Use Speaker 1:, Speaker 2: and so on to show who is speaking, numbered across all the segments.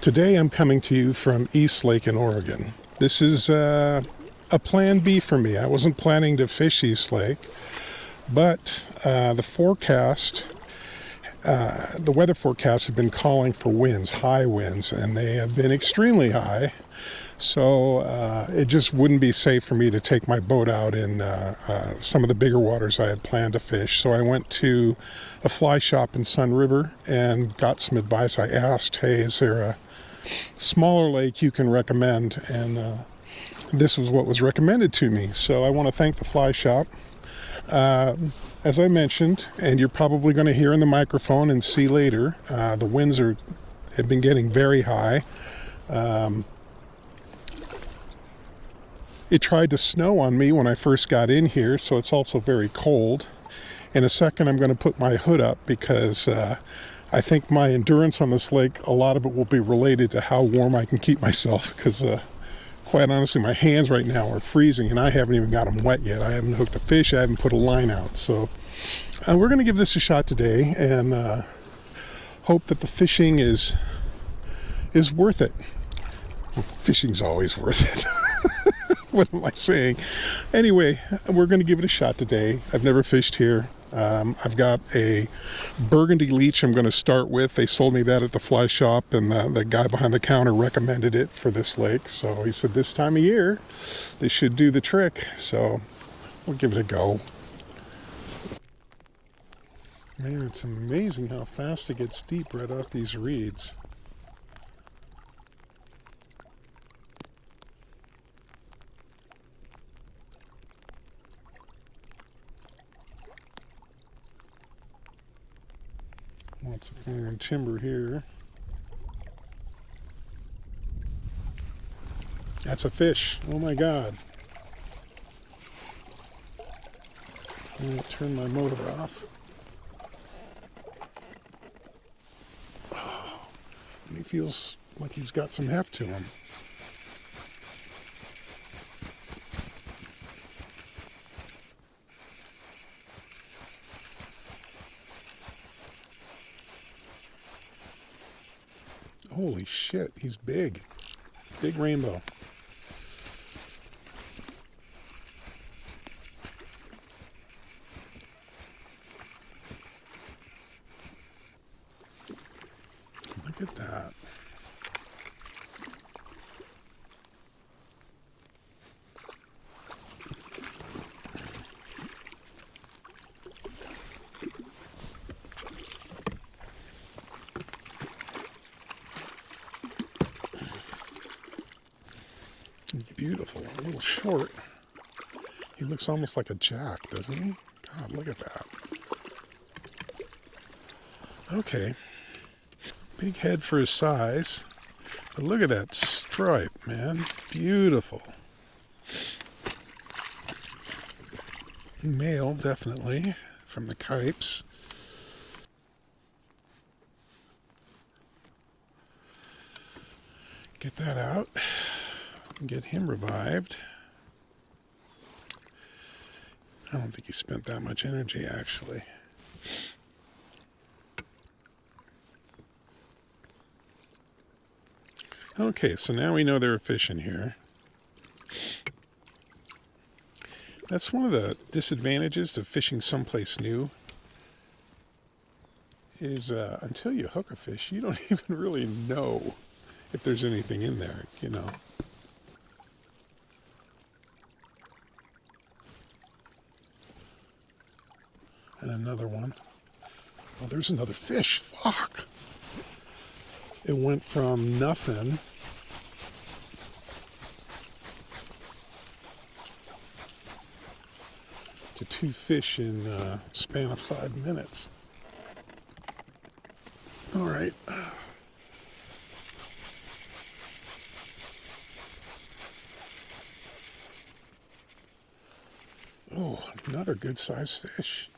Speaker 1: Today I'm coming to you from East Lake in Oregon. This is a plan B for me. I wasn't planning to fish East Lake, but the weather forecasts have been calling for winds, high winds, and they have been extremely high. So it just wouldn't be safe for me to take my boat out in some of the bigger waters I had planned to fish. So I went to a fly shop in Sun River and got some advice. I asked, hey, is there a smaller lake you can recommend? And this was what was recommended to me. So I want to thank the fly shop. As I mentioned, and you're probably going to hear in the microphone and see later, the winds have been getting very high. It tried to snow on me when I first got in here, so it's also very cold. In a second, I'm going to put my hood up because I think my endurance on this lake, a lot of it will be related to how warm I can keep myself, because quite honestly, my hands right now are freezing, and I haven't even got them wet yet. I haven't hooked a fish. I haven't put a line out. So we're going to give this a shot today and hope that the fishing is worth it. Fishing's always worth it. What am I saying? Anyway, we're going to give it a shot today. I've never fished here. I've got a burgundy leech I'm going to start with. They sold me that at the fly shop, and the guy behind the counter recommended it for this lake. So he said this time of year, they should do the trick. So we'll give it a go. Man, it's amazing how fast it gets deep right off these reeds. Lots of fine timber here. That's a fish. Oh my God. I'm going to turn my motor off. Oh, he feels like he's got some heft to him. Holy shit, he's big. Big rainbow. Look at that. He's beautiful, a little short. He looks almost like a jack, doesn't he? God, look at that. Okay. Big head for his size. But look at that stripe, man. Beautiful. Male, definitely, from the Kypes. Get that out. Get him revived. I don't think he spent that much energy, actually. Okay, so now we know there are fish in here. That's one of the disadvantages to fishing someplace new, is until you hook a fish, you don't even really know if there's anything in there, you know. And another one. Oh, there's another fish. Fuck. It went from nothing to 2 fish in a span of 5 minutes. All right. Oh, another good-sized fish.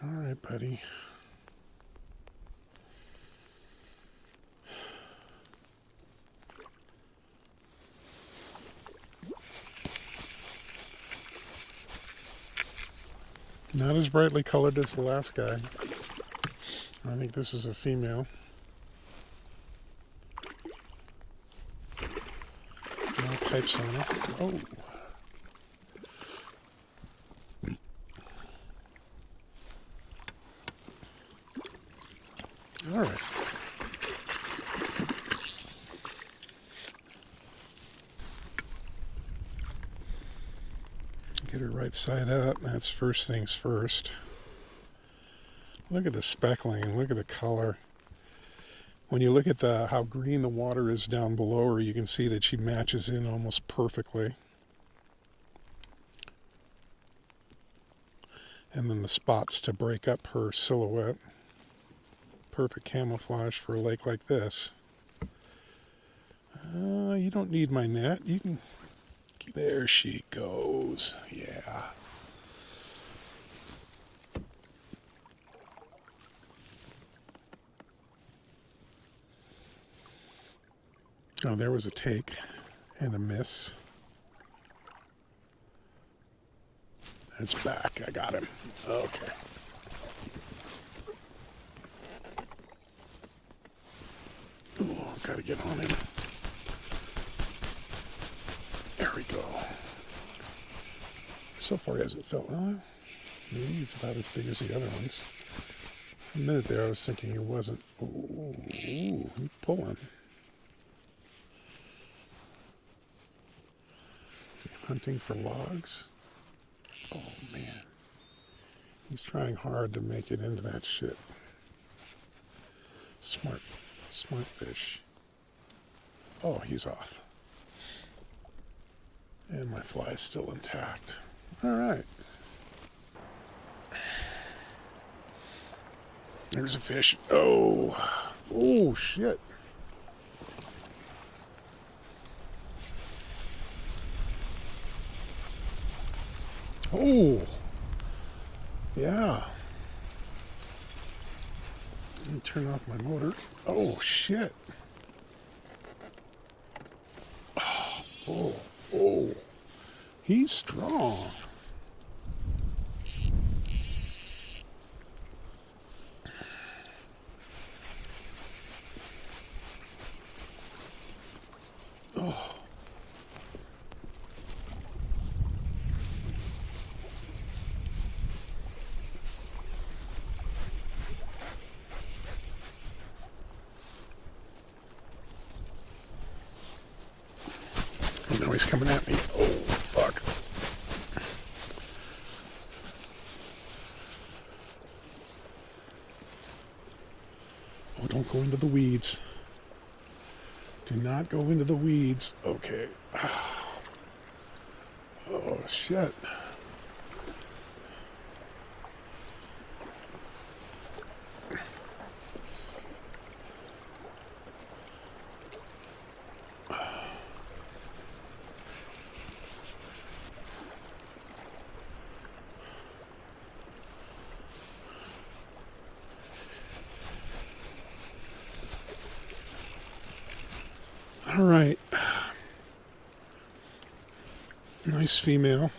Speaker 1: All right, buddy. Not as brightly colored as the last guy. I think this is a female. No pipes on it. Oh. All right. Get her right side up. That's first things first. Look at the speckling. Look at the color. When you look at how green the water is down below her, you can see that she matches in almost perfectly. And then the spots to break up her silhouette. Perfect camouflage for a lake like this. You don't need my net. You can. There she goes. Yeah. Oh, there was a take and a miss. It's back. I got him. Okay. Ooh, gotta get on him. There we go. So far, he hasn't felt well. Maybe he's about as big as the other ones. For a minute there, I was thinking he wasn't. Ooh, he's pulling. Is he hunting for logs? Oh man, he's trying hard to make it into that shit. Smart fish. Oh, he's off. And my fly is still intact. All right. There's a fish. Oh shit. Oh, yeah. Let me turn off my motor. Oh, shit. Oh. He's strong. Oh. Oh, no, he's coming at me. Oh, fuck. Oh, don't go into the weeds. Do not go into the weeds. Okay. Oh, shit. All right. Nice female.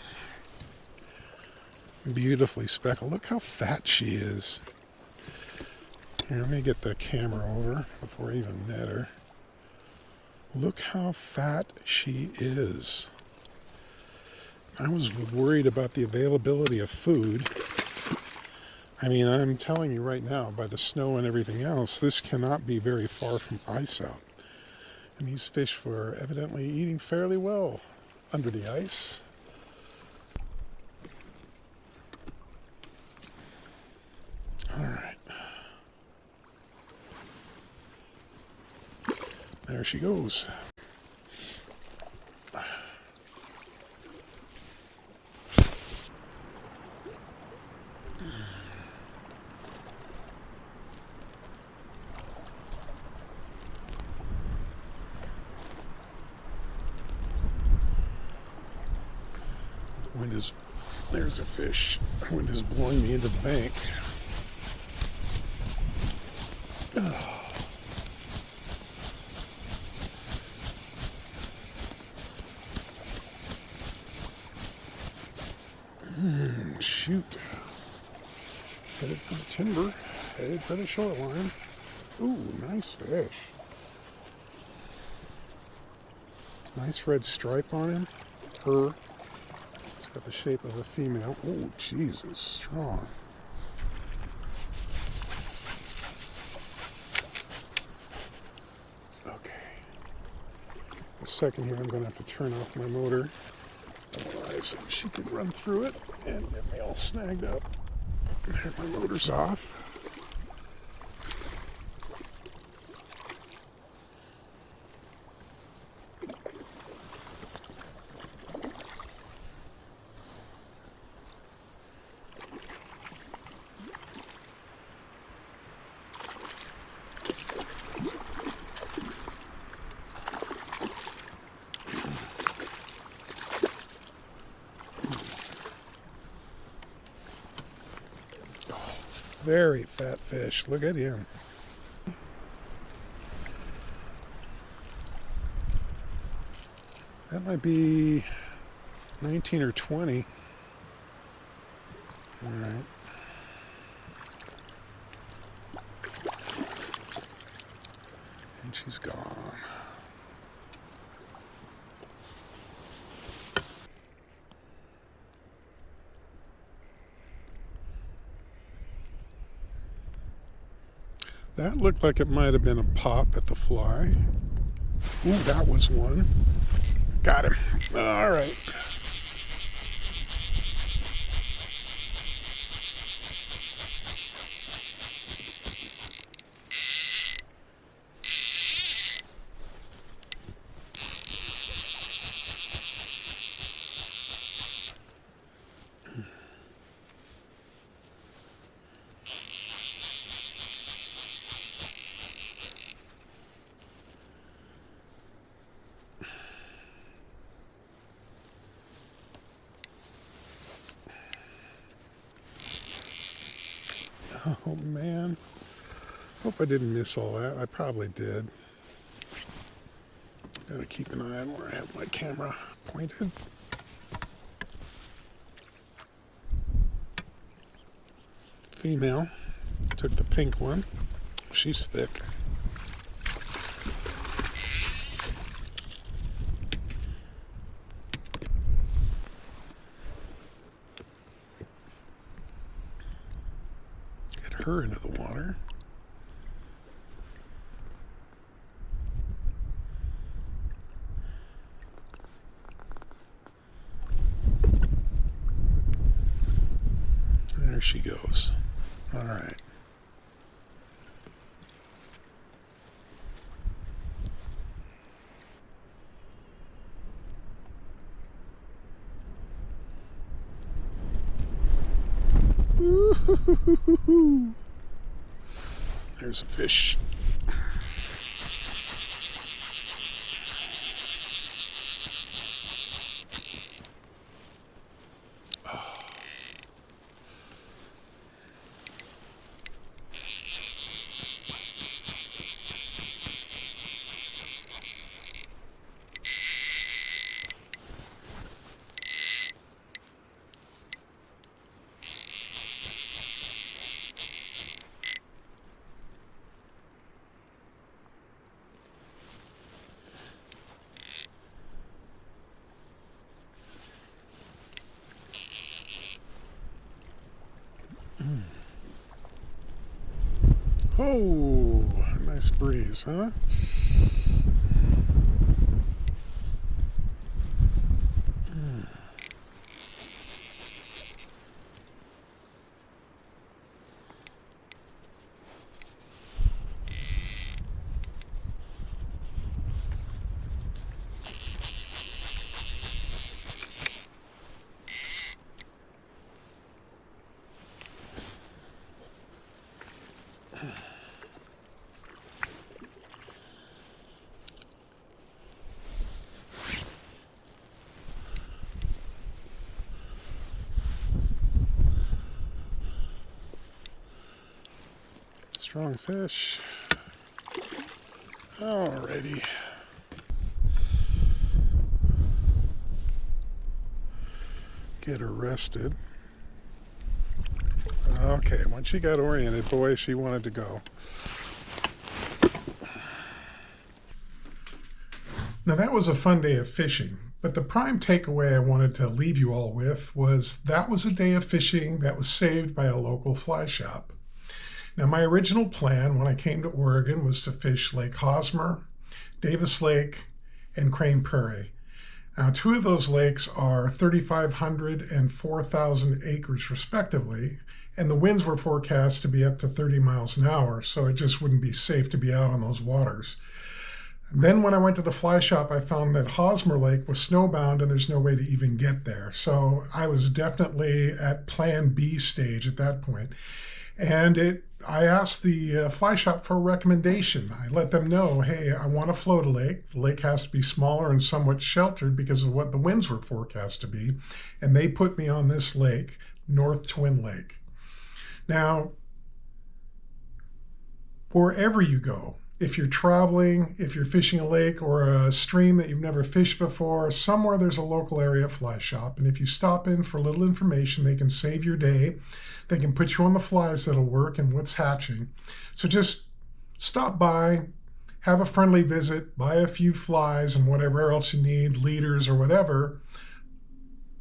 Speaker 1: Beautifully speckled. Look how fat she is. Here, let me get the camera over before I even net her. Look how fat she is. I was worried about the availability of food. I mean, I'm telling you right now, by the snow and everything else, this cannot be very far from ice out. And these fish were evidently eating fairly well under the ice. All right. There she goes. Wind is, there's a fish. Wind is blowing me into the bank. Shoot. Headed for the timber, headed for the shoreline. Ooh, nice fish. Nice red stripe on him. Her. It's got the shape of a female. Oh, Jesus, strong. Okay. A second here, I'm going to have to turn off my motor. Otherwise, she could run through it and get me all snagged up. There, my motor's off. Very fat fish. Look at him. That might be 19 or 20. All right. And she's gone. That looked like it might have been a pop at the fly. Ooh, that was one. Got him. All right. Oh man, hope I didn't miss all that. I probably did. Gotta keep an eye on where I have my camera pointed. Female, took the pink one. She's thick. Her into the water. There she goes. All right. Ooh-hoo-hoo-hoo-hoo. There's a fish. Oh. Oh, nice breeze, huh? Strong fish. Alrighty. Get arrested. Oh, Okay, once she got oriented, boy, she wanted to go. Now that was a fun day of fishing, but the prime takeaway I wanted to leave you all with was that was a day of fishing that was saved by a local fly shop. Now my original plan when I came to Oregon was to fish Lake Hosmer, Davis Lake, and Crane Prairie. Now, two of those lakes are 3,500 and 4,000 acres respectively, and the winds were forecast to be up to 30 miles an hour, so it just wouldn't be safe to be out on those waters. Then when I went to the fly shop, I found that Hosmer Lake was snowbound and there's no way to even get there. So I was definitely at plan B stage at that point. And I asked the fly shop for a recommendation. I let them know, hey, I want to float a lake. The lake has to be smaller and somewhat sheltered because of what the winds were forecast to be. And they put me on this lake, North Twin Lake. Now, wherever you go, if you're traveling, if you're fishing a lake or a stream that you've never fished before, somewhere there's a local area fly shop. And if you stop in for a little information, they can save your day. They can put you on the flies that'll work and what's hatching. So just stop by, have a friendly visit, buy a few flies and whatever else you need, leaders or whatever.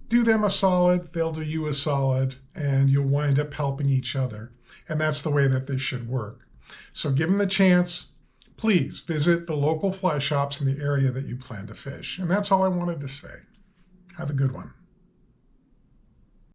Speaker 1: Do them a solid, they'll do you a solid, and you'll wind up helping each other. And that's the way that this should work. So give them the chance. Please visit the local fly shops in the area that you plan to fish. And that's all I wanted to say. Have a good one.